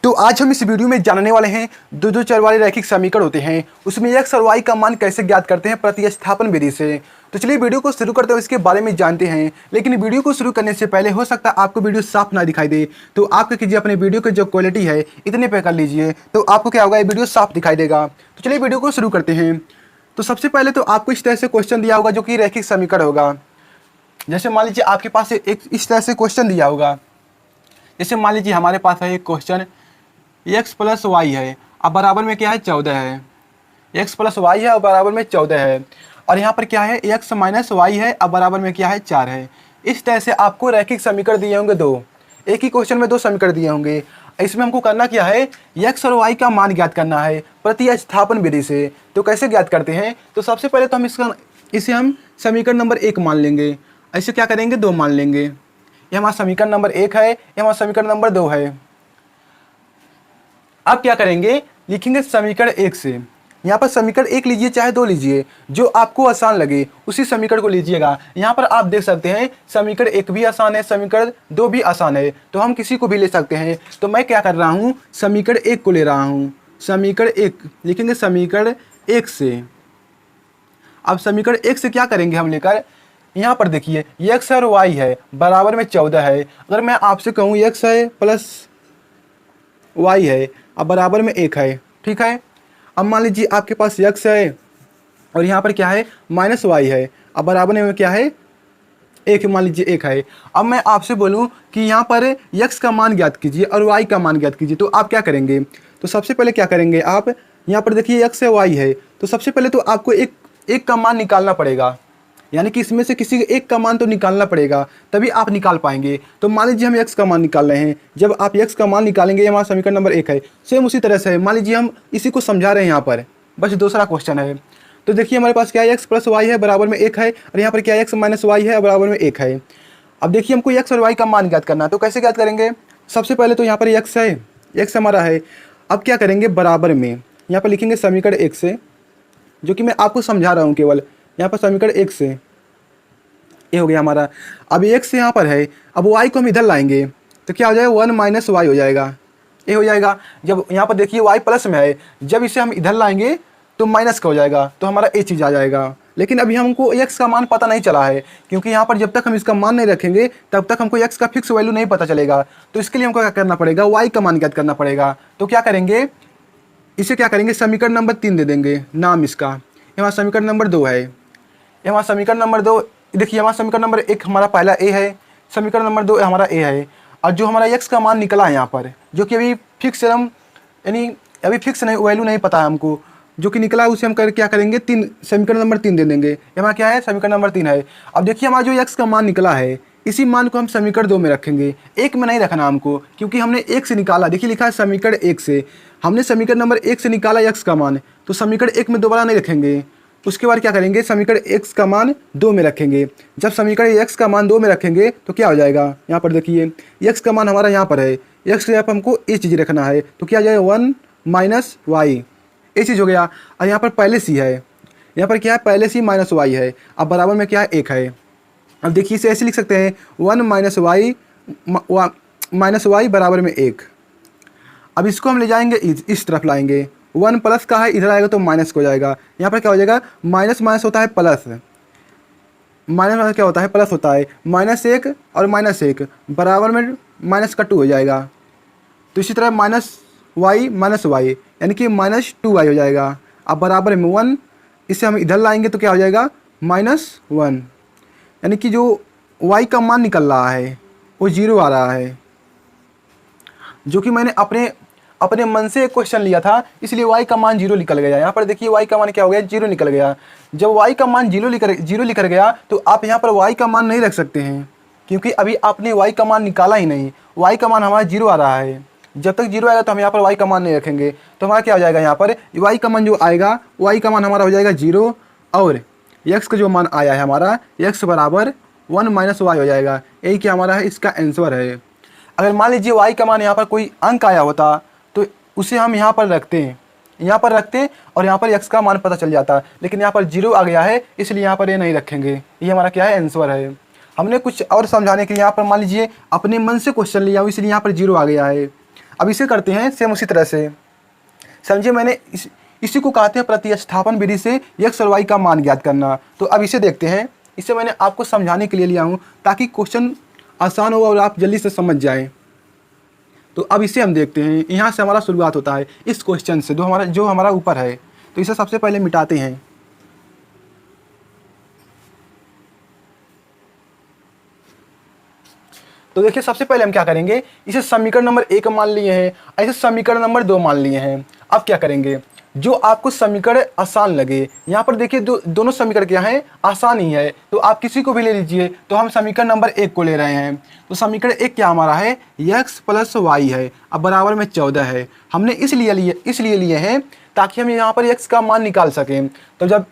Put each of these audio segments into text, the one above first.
तो आज हम इस वीडियो में जानने वाले हैं दो चर वाले रैखिक समीकरण होते हैं उसमें x और y का मान कैसे ज्ञात करते हैं प्रतिस्थापन विधि से। तो चलिए वीडियो को शुरू करते हैं, इसके बारे में जानते हैं। लेकिन वीडियो को शुरू करने से पहले हो सकता है आपको वीडियो साफ ना दिखाई दे, तो आप क्या कीजिए, अपने वीडियो की जो क्वालिटी है इतने पे कर लीजिए, तो आपको क्या होगा, ये वीडियो साफ दिखाई देगा। तो चलिए वीडियो को शुरू करते हैं। तो सबसे पहले तो आपको इस तरह से क्वेश्चन दिया होगा जो कि रैखिक समीकरण होगा। जैसे मान लीजिए आपके पास एक इस तरह से क्वेश्चन दिया होगा। जैसे मान लीजिए हमारे पास है एक क्वेश्चन x प्लस वाई है, अब बराबर में क्या है 14 है। x प्लस वाई है और बराबर में 14 है, और यहाँ पर क्या है x माइनस वाई है, अब बराबर में क्या है 4 है। इस तरह से आपको रैखिक समीकरण दिए होंगे दो, एक ही क्वेश्चन में दो समीकरण दिए होंगे। इसमें हमको करना क्या है, x और y का मान ज्ञात करना है प्रतिस्थापन विधि से। तो कैसे ज्ञात करते हैं, तो सबसे पहले तो हम इसे हम समीकरण नंबर 1 मान लेंगे। ऐसे क्या करेंगे, 2 मान लेंगे। ये हमारा समीकरण नंबर 1 है, ये हमारा समीकरण नंबर 2 है। अब क्या करेंगे, लिखेंगे समीकरण 1 से। यहाँ पर समीकरण 1 लीजिए चाहे 2 लीजिए, जो आपको आसान लगे उसी समीकरण को लीजिएगा। यहाँ पर आप देख सकते हैं समीकरण 1 भी आसान है, समीकरण 2 भी आसान है, तो हम किसी को भी ले सकते हैं। तो मैं क्या कर रहा हूँ, समीकरण 1 को ले रहा हूँ। समीकरण 1 लिखेंगे समीकरण 1 से। अब समीकरण 1 से क्या करेंगे हम लेकर, यहाँ पर देखिए x और y है, बराबर में 14 है। अगर मैं आपसे कहूँ x है प्लस y है, अब बराबर में 1 है, ठीक है। अब मान लीजिए आपके पास x है और यहाँ पर क्या है माइनस y है, अब बराबर में क्या है 1, मान लीजिए 1 है। अब मैं आपसे बोलूँ कि यहाँ पर x का मान ज्ञात कीजिए और y का मान ज्ञात कीजिए, तो आप क्या करेंगे। तो सबसे पहले क्या करेंगे, आप यहाँ पर देखिए x है y है, तो सबसे पहले तो आपको एक का मान निकालना पड़ेगा, यानी कि इसमें से किसी एक का मान तो निकालना पड़ेगा, तभी आप निकाल पाएंगे। तो मान लीजिए हम x का मान निकाल रहे हैं। जब आप x का मान निकालेंगे, हमारा समीकरण नंबर 1 है, सेम उसी तरह से है। मान लीजिए हम इसी को समझा रहे हैं, यहाँ पर बस दूसरा क्वेश्चन है। तो देखिए हमारे पास क्या है, x प्लस वाई है, बराबर में 1 है, और यहाँ पर क्या है x माइनस वाई है, बराबर में 1 है। अब देखिए हमको x और y का मान ज्ञात करना है, तो कैसे ज्ञात करेंगे। सबसे पहले तो यहाँ पर x है, x हमारा है। अब क्या करेंगे, बराबर में यहाँ पर लिखेंगे समीकरण 1 से, जो कि मैं आपको समझा रहा हूँ केवल। यहाँ पर समीकरण 1 से ये हो गया हमारा। अब x यहाँ पर है, अब y को हम इधर लाएंगे तो क्या हो जाएगा, 1 माइनस वाई हो जाएगा, ये हो जाएगा। जब यहाँ पर देखिए y प्लस में है, जब इसे हम इधर लाएंगे तो माइनस का हो जाएगा, तो हमारा ये चीज़ आ जाएगा। लेकिन अभी हमको x का मान पता नहीं चला है, क्योंकि यहाँ पर जब तक हम इसका मान नहीं रखेंगे तब तक हमको x का फिक्स वैल्यू नहीं पता चलेगा। तो इसके लिए हमको क्या करना पड़ेगा, y का मान ज्ञात करना पड़ेगा। तो क्या करेंगे, इसे क्या करेंगे, समीकरण नंबर 3 दे देंगे नाम इसका। ये हमारा समीकरण नंबर 2 है, ये हमारा समीकरण नंबर 2। देखिए हमारा समीकरण नंबर 1 हमारा पहला a है, समीकरण नंबर 2 हमारा a है। और जो हमारा x का मान निकला है यहाँ पर, जो कि अभी फिक्स हम यानी अभी फिक्स नहीं, वैल्यू नहीं पता है हमको, जो कि निकला है उसे हम क्या करेंगे, 3 समीकरण नंबर 3 दे देंगे। ये हमारा क्या है, समीकरण नंबर 3 है। अब देखिए हमारा जो x का मान निकला है, इसी मान को हम समीकरण 2 में रखेंगे, 1 में नहीं रखना हमको, क्योंकि हमने 1 से निकाला। देखिए लिखा है समीकरण 1 से, हमने समीकरण नंबर 1 से निकाला x का मान, तो समीकरण 1 में दोबारा नहीं रखेंगे। उसके बाद क्या करेंगे, समीकरण x का मान 2 में रखेंगे। जब समीकरण x का मान 2 में रखेंगे तो क्या हो जाएगा, यहाँ पर देखिए x का मान हमारा यहाँ पर है, x से यहाँ पर हमको ये चीज़ रखना है, तो क्या हो जाएगा 1 माइनस वाई, ये चीज़ हो गया। और यहाँ पर पहले सी है, यहाँ पर क्या है, पहले सी माइनस वाई है, अब बराबर में क्या है 1 है। अब देखिए इसे ऐसे लिख सकते हैं, 1 माइनस वाई बराबर में 1। अब इसको हम ले जाएंगे इस तरफ लाएंगे, 1 प्लस का है, इधर आएगा तो माइनस हो जाएगा। यहाँ पर क्या हो जाएगा, माइनस माइनस होता है प्लस, माइनस माइनस क्या होता है, प्लस होता है। -1 और -1 बराबर में माइनस का 2 हो जाएगा। तो इसी तरह माइनस वाई यानी कि -2y हो जाएगा। अब बराबर में 1, इसे हम इधर लाएंगे तो क्या हो जाएगा, -1, यानी कि जो y का मान निकल रहा है वो 0 आ रहा है। जो कि मैंने अपने मन से एक क्वेश्चन लिया था, इसलिए y का मान 0 निकल गया। यहाँ पर देखिए y का मान क्या हो गया, 0 निकल गया। जब y का मान 0 निकल गया तो आप यहाँ पर y का मान नहीं रख सकते हैं, क्योंकि अभी आपने y का मान निकाला ही नहीं। y का मान हमारा 0 आ रहा है, जब तक 0 आएगा तो हम यहाँ पर y का मान नहीं रखेंगे। तो हमारा क्या हो जाएगा, यहाँ पर y का मान जो आएगा, y का मान हमारा हो जाएगा 0, और x का जो मान आया है हमारा, x बराबर 1 माइनस वाई हो जाएगा। यही क्या हमारा है, इसका आंसर है। अगर मान लीजिए y का मान यहाँ पर कोई अंक आया होता तो उसे हम यहाँ पर रखते और यहाँ पर x का मान पता चल जाता, लेकिन यहाँ पर 0 आ गया है, इसलिए यहाँ पर ये नहीं रखेंगे। ये हमारा क्या है, आंसर है। हमने कुछ और समझाने के लिए यहाँ पर मान लीजिए अपने मन से क्वेश्चन लिया, इसलिए यहाँ पर 0 आ गया है। अब इसे करते हैं सेम उसी तरह से। समझिए मैंने इसी को कहते हैं प्रतिस्थापन विधि से x और y का मान ज्ञात करना। तो अब इसे देखते हैं। इसे मैंने आपको समझाने के लिए लिया हूँ ताकि क्वेश्चन आसान हो और आप जल्दी से समझ जाएं। तो अब इसे हम देखते हैं। यहाँ से हमारा शुरुआत होता है इस क्वेश्चन से जो हमारा ऊपर है। तो इसे सबसे पहले मिटाते हैं। तो देखिए सबसे पहले हम क्या करेंगे, इसे समीकरण नंबर 1 मान लिए हैं, ऐसे समीकरण नंबर 2 मान लिए हैं। अब क्या करेंगे, जो आपको समीकरण आसान लगे, यहाँ पर देखिए दोनों समीकरण क्या है, आसान ही है, तो आप किसी को भी ले लीजिए। तो हम समीकरण नंबर 1 को ले रहे हैं। तो समीकरण 1 क्या हमारा है, x + y है, अब बराबर में 14 है। हमने इसलिए लिए हैं ताकि हम यहाँ पर x का मान निकाल सकें। तो जब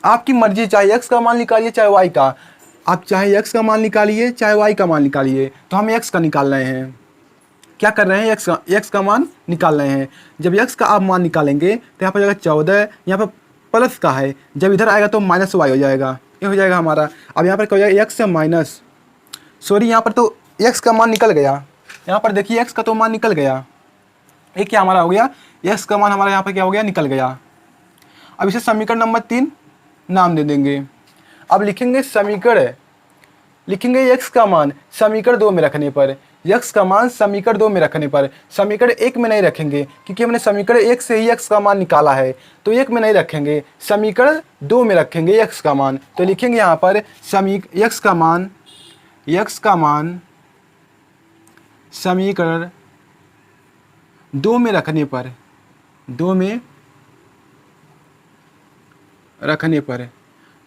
आपकी मर्जी, चाहे x का मान निकालिए चाहे y का, आप चाहे x का मान निकालिए चाहे y का मान निकालिए। तो हम x का निकाल रहे हैं। क्या कर रहे हैं, x का मान निकाल रहे हैं। जब x का आप मान निकालेंगे तो यहाँ पर जाएगा 14, यहाँ पर प्लस का है, जब इधर आएगा तो -y हो जाएगा, ये हो जाएगा हमारा। अब यहाँ पर क्या हो जाएगा, x से माइनस, सॉरी यहाँ पर तो x का मान निकल गया। यहाँ पर देखिए x का तो मान निकल गया, ये क्या हमारा हो गया, x का मान हमारा यहाँ पर क्या हो गया, निकल गया। अब इसे समीकरण नंबर 3 नाम दे देंगे। अब लिखेंगे x का मान समीकरण 2 में रखने पर, x का मान समीकरण 2 में रखने पर, समीकरण 1 में नहीं रखेंगे क्योंकि हमने समीकरण 1 से ही x का मान निकाला है। तो 1 में नहीं रखेंगे, समीकरण 2 में रखेंगे x का मान। तो लिखेंगे यहाँ पर x का मान समीकरण 2 में रखने पर, 2 में रखने पर,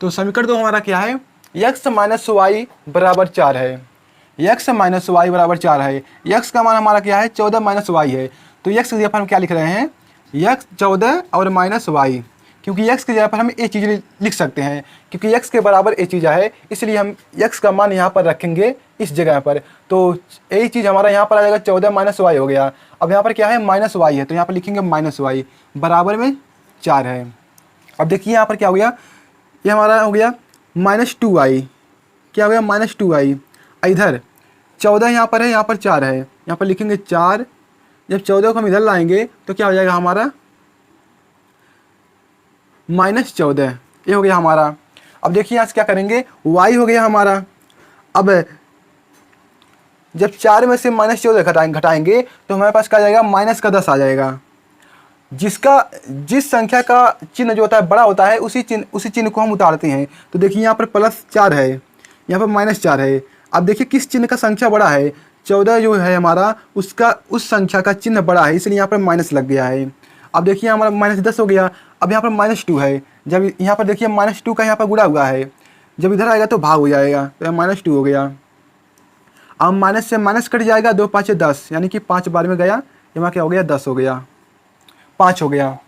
तो समीकरण 2 हमारा क्या है, x - y बराबर 4 है। x - y बराबर 4 है। x का मान हमारा क्या है, 14 - y है। तो x की जगह पर हम क्या लिख रहे हैं, x 14 और -y, क्योंकि x की जगह पर हम ये चीज़ लिख सकते हैं, क्योंकि x के बराबर ये चीज़ है, इसलिए हम x का मान यहाँ पर रखेंगे इस जगह पर। तो यही चीज़ हमारा यहाँ पर आ जाएगा, 14 - y हो गया। अब यहाँ पर क्या है, -y है, तो यहाँ पर लिखेंगे -y बराबर में 4 है। अब देखिए यहाँ पर क्या हो गया, ये हमारा हो गया -2y, क्या हो गया, -2y। इधर 14 यहाँ पर है, यहाँ पर 4 है, यहाँ पर लिखेंगे 4। जब 14 को हम इधर लाएंगे तो क्या हो जाएगा हमारा, -14, ये हो गया हमारा। अब देखिए यहाँ से क्या करेंगे, y हो गया हमारा। अब जब 4 में से -14 घटाएंगे तो हमारे पास क्या आ जाएगा, -10 आ जाएगा। जिस संख्या का चिन्ह जो होता है बड़ा होता है, उसी चिन्ह को हम उतारते हैं। तो देखिए यहाँ पर +4 है, यहाँ पर -4 है। अब देखिए किस चिन्ह का संख्या बड़ा है, 14 जो है हमारा, उसका उस संख्या का चिन्ह बड़ा है, इसलिए यहाँ पर माइनस लग गया है। अब देखिए हमारा -10 हो गया। अब यहाँ पर -2 है, जब यहाँ पर देखिए -2 का यहाँ पर गुणा हुआ है, जब इधर आएगा तो भाग हो जाएगा, तो -2 हो गया। अब माइनस से माइनस कट जाएगा, 2 × 5 = 10, यानी कि 5 बार में गया, यहाँ क्या हो गया, 10 हो गया, 5 हो गया।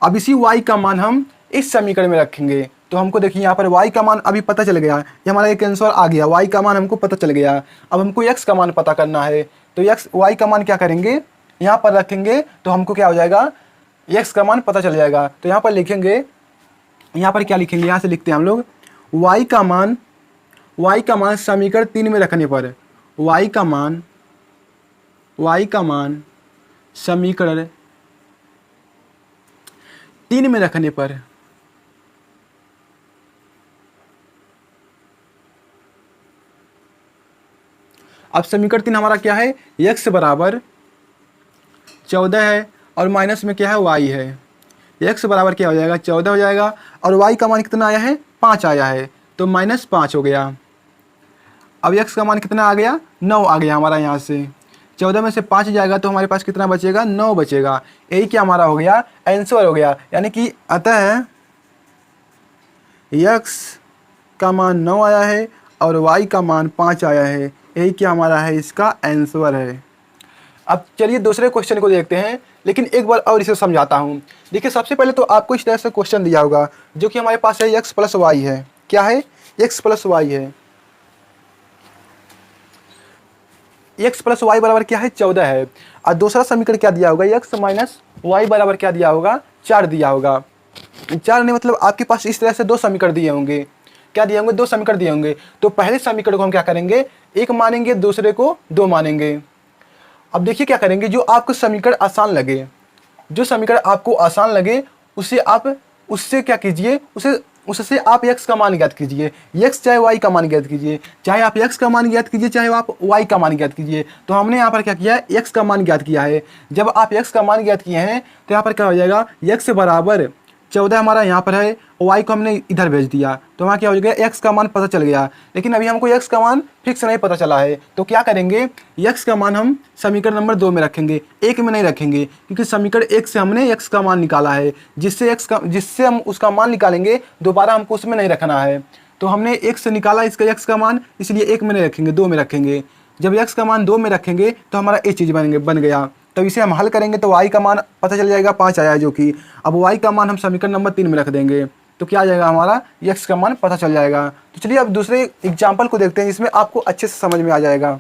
अब इसी y का मान हम इस समीकरण में रखेंगे। तो हमको देखिए यहाँ पर y का मान अभी पता चल गया, ये हमारा एक आंसर आ गया, y का मान हमको पता चल गया। अब हमको x का मान पता करना है, तो y का मान क्या करेंगे, यहाँ पर रखेंगे, तो हमको क्या हो जाएगा, x का मान पता चल जाएगा। तो यहाँ पर लिखेंगे, यहाँ पर क्या लिखेंगे, यहाँ से लिखते हैं हम लोग, y का मान समीकरण 3 में रखने पर, y का मान समीकरण 3 में रखने पर, अब समीकरण 3 हमारा क्या है, x बराबर 14 है और माइनस में क्या है, y है। x बराबर क्या हो जाएगा, 14 हो जाएगा, और y का मान कितना आया है, 5 आया है, तो -5 हो गया। अब x का मान कितना आ गया, 9 आ गया हमारा। यहाँ से 14 में से 5 जाएगा तो हमारे पास कितना बचेगा, 9 बचेगा। यही क्या हमारा हो गया, आंसर हो गया। यानी कि अतः x का मान 9 आया है और y का मान 5 आया है, यही क्या हमारा है, इसका आंसर है। अब चलिए दूसरे क्वेश्चन को देखते हैं, लेकिन एक बार और इसे समझाता हूँ। देखिए सबसे पहले तो आपको इस तरह से क्वेश्चन दिया होगा, जो कि हमारे पास है x + y है। क्या है, x + y है। x + y बराबर क्या है, 14 है। और दूसरा समीकरण क्या दिया होगा, x - y बराबर क्या दिया होगा, 4 दिया होगा। 4 नहीं, मतलब आपके पास इस तरह से 2 समीकरण दिए होंगे। क्या दिए होंगे, 2 समीकरण दिए होंगे। तो पहले समीकरण को हम क्या करेंगे, 1 मानेंगे, दूसरे को 2 मानेंगे। अब देखिए क्या करेंगे, जो आपको समीकरण आसान लगे, जो समीकरण आपको आसान लगे उसे आप, उससे क्या कीजिए, उससे आप x का मान ज्ञात कीजिए। x चाहे y का मान ज्ञात कीजिए, चाहे आप x का मान ज्ञात कीजिए, चाहे आप y का मान ज्ञात कीजिए। तो हमने यहाँ पर क्या किया है, x का मान ज्ञात किया है। जब आप x का मान ज्ञात किए हैं तो यहाँ पर क्या हो जाएगा, x बराबर 14 हमारा यहाँ पर है, y को हमने इधर भेज दिया तो वहाँ क्या हो गया, x का मान पता चल गया। लेकिन अभी हमको x का मान फिक्स नहीं पता चला है, तो क्या करेंगे, x का मान हम समीकरण नंबर 2 में रखेंगे, 1 में नहीं रखेंगे, क्योंकि समीकरण 1 से हमने x का मान निकाला है। जिससे हम उसका मान निकालेंगे, दोबारा हमको उसमें नहीं रखना है। तो हमने 1 से निकाला इसका x का मान, इसलिए 1 में नहीं रखेंगे, 2 में रखेंगे। जब x का मान 2 में रखेंगे तो हमारा ये चीज़ बन गया। तो इसे हम हल करेंगे तो y का मान पता चल जाएगा, 5 आया, जो कि अब y का मान हम समीकरण नंबर 3 में रख देंगे तो क्या आ जाएगा, हमारा x का मान पता चल जाएगा। तो चलिए अब दूसरे एग्जाम्पल को देखते हैं, जिसमें आपको अच्छे से समझ में आ जाएगा।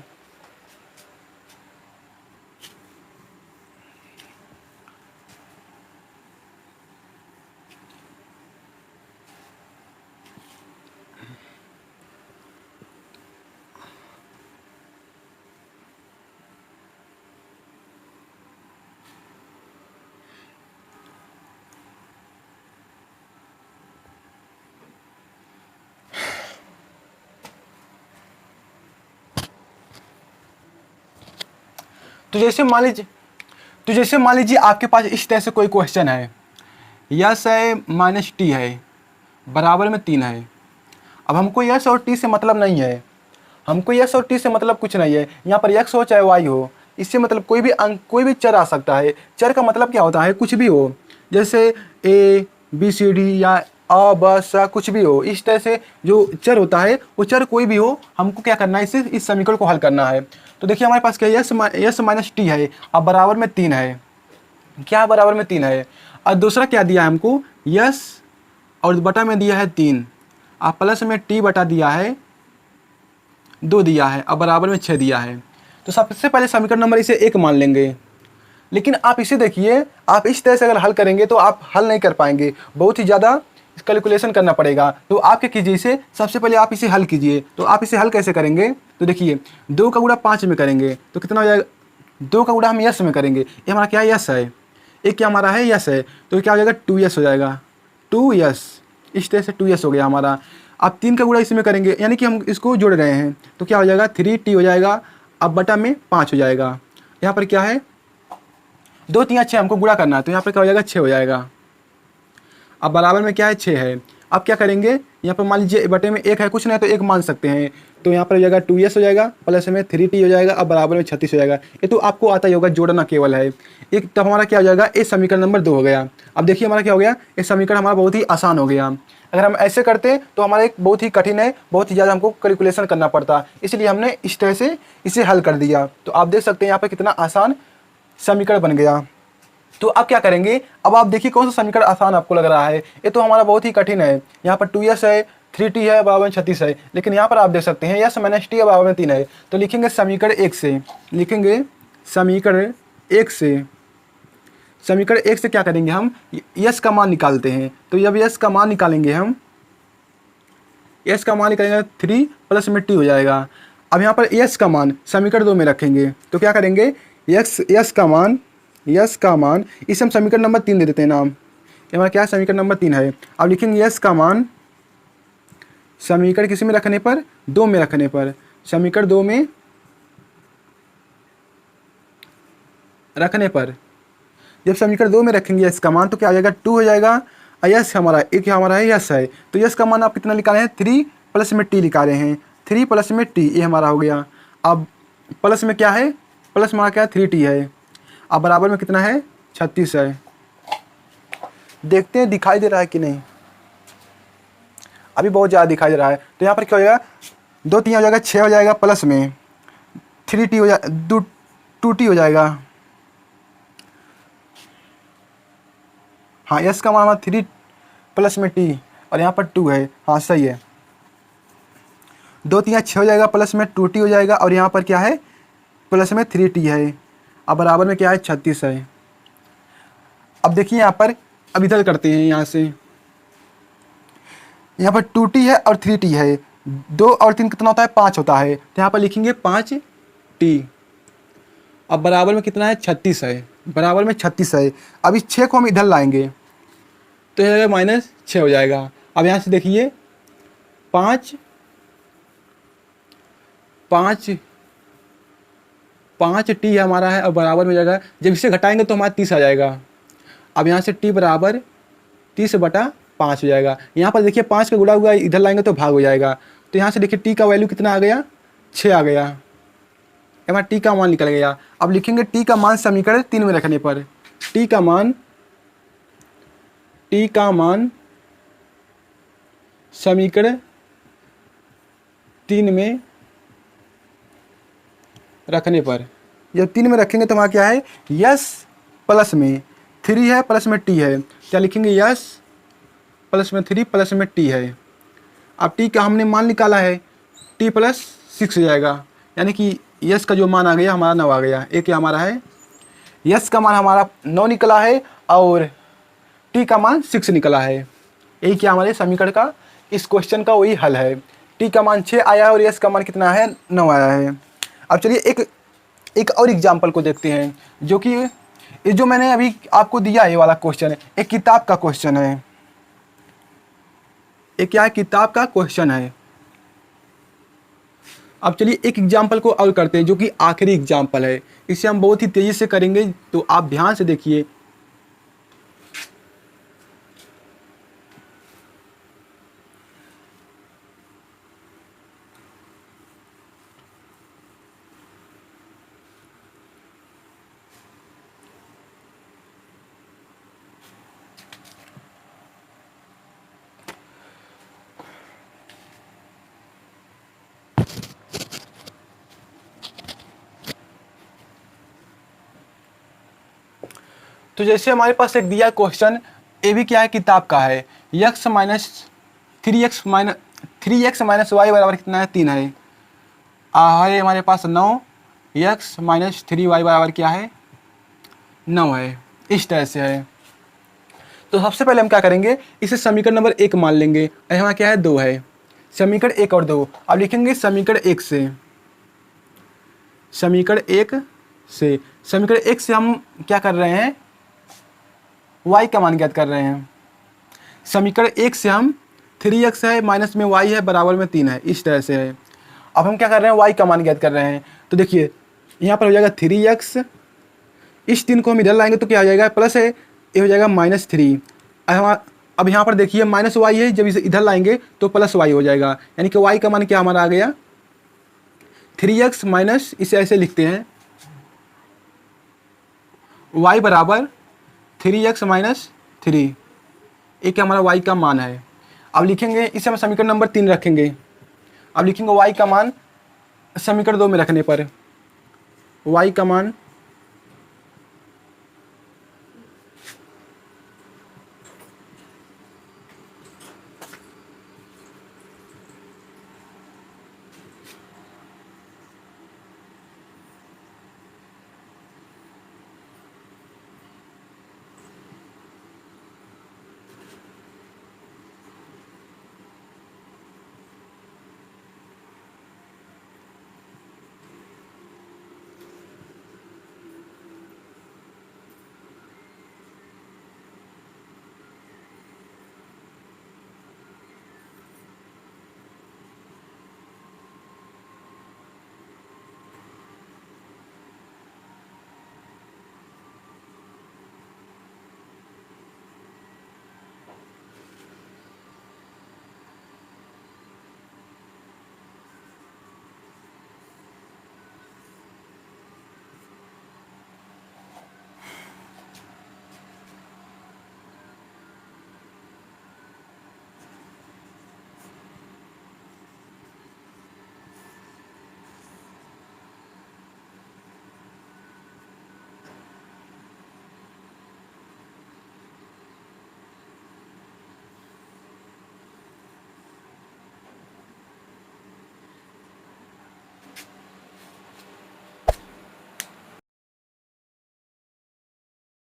तो जैसे मान लीजिए आपके पास इस तरह से कोई क्वेश्चन है, यस है माइनस टी है बराबर में 3 है। अब हमको यस और टी से मतलब नहीं है, हमको यस और टी से मतलब कुछ नहीं है। यहाँ पर एक्स हो चाहे वाई हो, इससे मतलब कोई भी अंक, कोई भी चर आ सकता है। चर का मतलब क्या होता है, कुछ भी हो, जैसे ए बी सी डी या अ ब स, कुछ भी हो। इस तरह से जो चर होता है वो चर कोई भी हो, हमको क्या करना है, इसे इस समीकरण को हल करना है। तो देखिए हमारे पास क्या है, यस माइनस टी है, अब बराबर में 3 है। क्या बराबर में 3 है, और दूसरा क्या दिया है हमको, यस और बटा में दिया है 3, अब प्लस में टी बटा दिया है 2 दिया है, अब बराबर में 6 दिया है। तो सबसे पहले समीकरण नंबर इसे 1 मान लेंगे। लेकिन आप इसे देखिए, आप इस तरह से अगर हल करेंगे तो आप हल नहीं कर पाएंगे, बहुत ही ज़्यादा कैलकुलेशन करना पड़ेगा। तो आप क्या कीजिए, इसे सबसे पहले आप इसे हल कीजिए। तो आप इसे हल कैसे करेंगे, तो देखिए 2 का गुणा 5 में करेंगे तो कितना हो जाएगा, 2 का गुणा हम यस में करेंगे, ये हमारा क्या है, यस है, एक क्या हमारा है, यस है, तो क्या हो जाएगा 2 हो जाएगा, 2 इस तरह से 2 हो गया हमारा। अब 3 का गुणा इसमें करेंगे, यानी कि हम इसको जोड़ रहे हैं, तो क्या हो जाएगा 3t हो जाएगा, अब बटा में 5 हो जाएगा। यहाँ पर क्या है, 2 3 6 हमको गुणा करना है, तो यहाँ पर क्या हो जाएगा 6 हो जाएगा। अब बराबर में क्या है, 6 है। अब क्या करेंगे, यहाँ पर मान लीजिए बटे में 1 है, कुछ नहीं तो 1 मान सकते हैं, तो यहाँ पर हो जाएगा 2s हो जाएगा, प्लस में 3t हो जाएगा, अब बराबर में 36 हो जाएगा। ये तो आपको आता ही होगा, जोड़ना केवल है एक। तब हमारा क्या हो जाएगा, ये समीकरण नंबर 2 हो गया। अब देखिए हमारा क्या हो गया, ये समीकरण हमारा बहुत ही आसान हो गया। अगर हम ऐसे करते तो हमारा एक बहुत ही कठिन है, बहुत ही ज़्यादा हमको कैलकुलेशन करना पड़ता, इसलिए हमने इस तरह से इसे हल कर दिया। तो आप देख सकते हैं यहाँ पर कितना आसान समीकरण बन गया। तो अब क्या करेंगे, अब आप देखिए कौन सा समीकरण आसान आपको लग रहा है, ये तो हमारा बहुत ही कठिन है। यहाँ पर 2s है, 3t है, बराबर में 36 है, लेकिन यहाँ पर आप देख सकते हैं यस माइनस टी बराबर में 3 है। तो लिखेंगे समीकरण 1 से, लिखेंगे समीकरण 1 से, समीकरण 1 से क्या करेंगे, हम यस का मान निकालते हैं। तो जब यस का मान निकालेंगे हम, यस का मान निकालेंगे 3 प्लस में टी हो जाएगा। अब यहाँ पर यस का मान समीकरण 2 में रखेंगे, तो क्या करेंगे, यस का मान इसे हम समीकरण नंबर 3 दे देते हैं नाम, ये हमारा क्या है, समीकरण नंबर 3 है। अब लिखेंगे यस का मान समीकरण किसी में रखने पर, 2 में रखने पर, समीकरण 2 में रखने पर, जब समीकरण 2 में रखेंगे यस का मान तो क्या आ जाएगा, 2 हो जाएगा। और यस हमारा एक हमारा है, यस है, तो यस का मान आप कितना निकाले हैं, 3 प्लस में टी निकाले हैं, 3 प्लस में टी, ये हमारा हो गया। अब प्लस में क्या है, प्लस हमारा क्या है, 3t है, अब बराबर में कितना है, 36 है। देखते हैं दिखाई दे रहा है कि नहीं, अभी बहुत ज़्यादा दिखाई दे रहा है। तो यहाँ पर क्या हो जाएगा, 2 3 हो जाएगा, 6 हो जाएगा, प्लस में 3t हो जाएगा, 2t हो जाएगा। हाँ यस का मान 3 प्लस में टी, और यहाँ पर 2 है, हाँ सही है। 2 3 6 हो जाएगा, प्लस में 2t हो जाएगा, और यहाँ पर क्या है, प्लस में 3t है, अब बराबर में क्या है, 36 है। अब देखिए यहाँ पर, अब इधर करते हैं, यहाँ से यहाँ पर 2t है और 3t है, 2 और 3 कितना होता है, 5 होता है, तो यहाँ पर लिखेंगे 5t, अब बराबर में कितना है, 36 है, बराबर में 36 है। अब इस 6 को हम इधर लाएंगे तो यह -6 हो जाएगा। अब यहाँ से देखिए 5 टी हमारा है और बराबर में जाएगा, जब इसे घटाएंगे तो हमारा 30 आ जाएगा। अब यहाँ से टी बराबर 30/5 हो जाएगा। यहाँ पर देखिए 5 का गुणा हुआ इधर लाएंगे तो भाग हो जाएगा। तो यहाँ से देखिए टी का वैल्यू कितना आ गया, 6 आ गया, हमारा टी का मान निकल गया। अब लिखेंगे टी का मान समीकरण 3 में रखने पर, टी का मान समीकरण 3 में रखने पर, जब 3 में रखेंगे तो हमारा क्या है, यस प्लस में 3 है प्लस में टी है, क्या लिखेंगे, यस प्लस में 3 प्लस में टी है। अब टी का हमने मान निकाला है, टी प्लस 6 हो जाएगा, यानी कि यस का जो मान आ गया हमारा 9 आ गया। एक क्या हमारा है, यस का मान हमारा 9 निकला है और टी का मान 6 निकला है। यही क्या हमारे समीकरण का, इस क्वेश्चन का वही हल है। टी का मान 6 आया है और यस का मान कितना है, 9 आया है। अब चलिए एक और एग्जाम्पल को देखते हैं, जो कि ये जो मैंने अभी आपको दिया है ये वाला क्वेश्चन है, एक किताब का क्वेश्चन है। ये क्या है, किताब का क्वेश्चन है। अब चलिए एक एग्जाम्पल को और करते हैं, जो कि आखिरी एग्जाम्पल है। इसे हम बहुत ही तेजी से करेंगे, तो आप ध्यान से देखिए। तो जैसे हमारे पास एक दिया क्वेश्चन, ये भी क्या है, किताब का है। 3x माइनस वाई बराबर कितना है, 3 है। हमारे पास 9x माइनस 3y बराबर क्या है, 9 है। इस तरह से है। तो सबसे पहले हम क्या करेंगे, इसे समीकरण नंबर 1 मान लेंगे। यहाँ क्या है, 2 है, समीकरण 1 और 2। अब लिखेंगे समीकरण 1 से, समीकरण 1 से हम क्या कर रहे हैं, y का मान ज्ञात कर रहे हैं। समीकरण 1 से हम 3x है माइनस में y है बराबर में 3 है, इस तरह से है। अब हम क्या कर रहे हैं, y का मान ज्ञात कर रहे हैं। तो देखिए यहाँ पर हो जाएगा 3x, इस 3 को हम इधर लाएंगे तो क्या हो जाएगा, प्लस है, ये हो जाएगा -3। अब यहाँ पर देखिए माइनस वाई है, जब इसे इधर लाएंगे तो प्लस वाई हो जाएगा, यानी कि y का मान क्या हमारा आ गया, 3x माइनस, इसे ऐसे लिखते हैं, y बराबर 3x माइनस 3, एक हमारा y का मान है। अब लिखेंगे, इसे हम समीकरण नंबर 3 रखेंगे। अब लिखेंगे y का मान समीकरण 2 में रखने पर, y का मान